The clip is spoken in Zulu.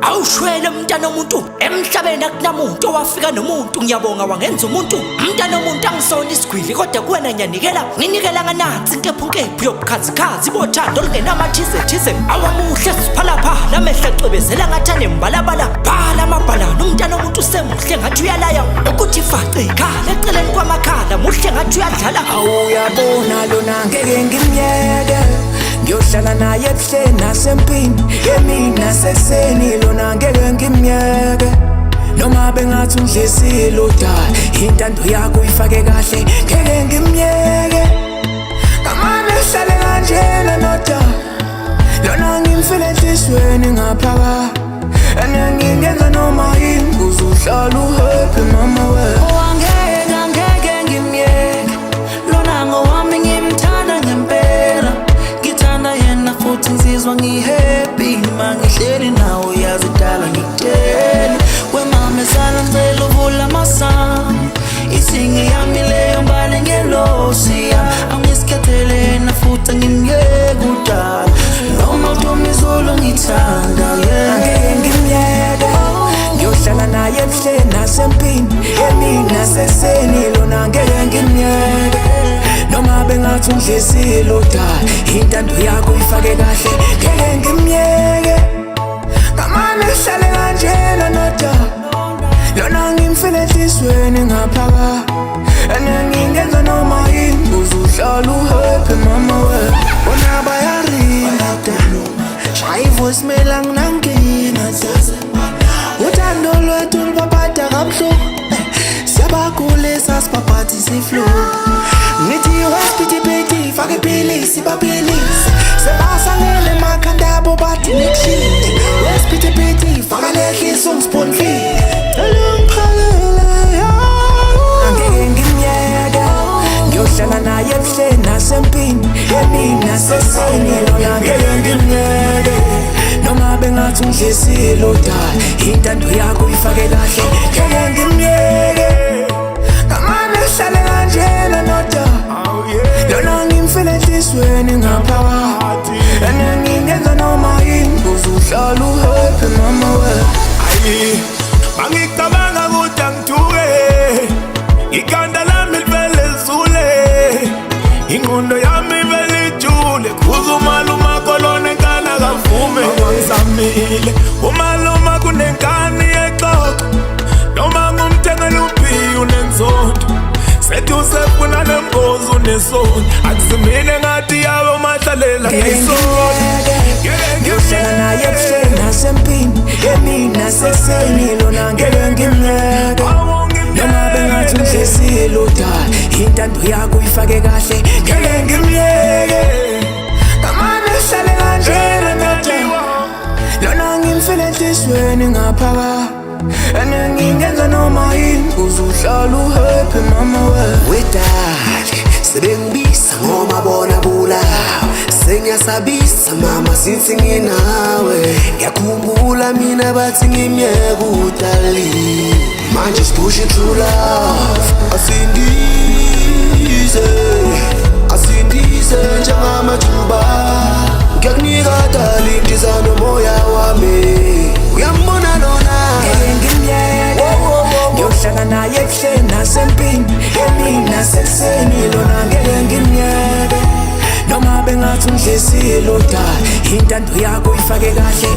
awushwele mntana omuntu emhlabeni akunamuntu owafika nomuntu ngiyabonga wangenza umuntu mntana omuntu angisona isigwili kodwa kuwena ngiyanikela nginikela nganansi nkephu yobukhazikhazi bothando olungenamathize awamuhle siphalaphala amehlo acwebezela ngathi anembalabala bhala amabhalana umntana omuntu usemuhle ngathi uyalaya ukuthi face ikhala eceleni kwamakhala muhle ngathi uyadlala awuyabona lona ngeke ngimyeke ngiyohlala naye ebuhleni nasempini yemina seseni lona ngeke ngimyeke noma bengathi undlesile udala intando yakho uyifake kahle ngeke ngimyeke kamane hlale kanjena nodala lona ngimfile enhlizweni ngaphakathi anengingenza noma yini kuze uhlale uhappy mama we ngeke ngimyeke lona ngowami ngimthanda ngempela ngithanda yena futhi ngizizwa ngihappy mangihleli nawe yazidala ngikutshela wemama sala ngicela uvula amasango isinge yami leyo mbale ngelosi yami angisikhethele yena futhi ngimyeke udala noma uthoma izulu ngithanda ngeke ngimyeke ngiyohlala naye ebuhleni nasempini yemina seseni lona ngeke ngimyeke noma bengathi undlesile udala intando yakho uyifake kahle ngeke ngimyeke kamane hlale kanjena nodala lona ngimfile enhlizweni ngaphakathi anengingenza noma yini kuze uhlale uhappy mama we bona bayarinda shaya ivoicemail anginankinga uthando lwethu lubaphatha kabuhlungu siyabagulisa sibaphathisa iflu ngithi wesipithiphithi fake iphilisi baphilisi sebasangele emakhanda abo bathi nekushiti wesipithiphithi faka lehlisa ungisponfile angeke ngimyeke ngiyohlala naye ebuhleni nasempini yemina seseni lona ngeke ngimyeke noma bengathi undlesile udala intando yakho uyifake kahle ngeke ngimyeke kamane hlale kanjena nodala lona ngimfile enhlizweni ngaphakathi anengingenza noma yini kuze uhlale uhappy mama we mangicabanga ukuthi angithuke ikhanda lami livele lisule ingqondo yami ivele ijule kuze umaluma kolona enkana kavume ngizamile umaluma kunenkani exoxa noma ngumthengela uphiyo nenzondo sethi usefuna nembozo unesoni akusimile ngathi yawe umahlalela ngesoni ngiyohlala naye ebuhleni nasempini yemina seseni lona ngeke ngimyeke noma bengathi undlesile udala intando yakho uyifake kahle ngeke ngimyeke kamane hlale kanjena nodala lona ngimfile enhlizweni ngaphakathi anengingenza noma yini kuze uhlale uhappy mama we wedali sebengibisa ngoma bona bulawa sengiyasabisa mama since nginawe ngiyakhumbula mina bathi ngimyeke udali manje pushing through love asindize njengamajuba ngiyakunika dali ndiza nomoya wami uyambona lona ngeke ngimyeke ngiyohlala naye ebuhleni nasempini yemina seseni lona ngeke ngimyeke noma bengathi undlesile udala intando yakho uyifake kahle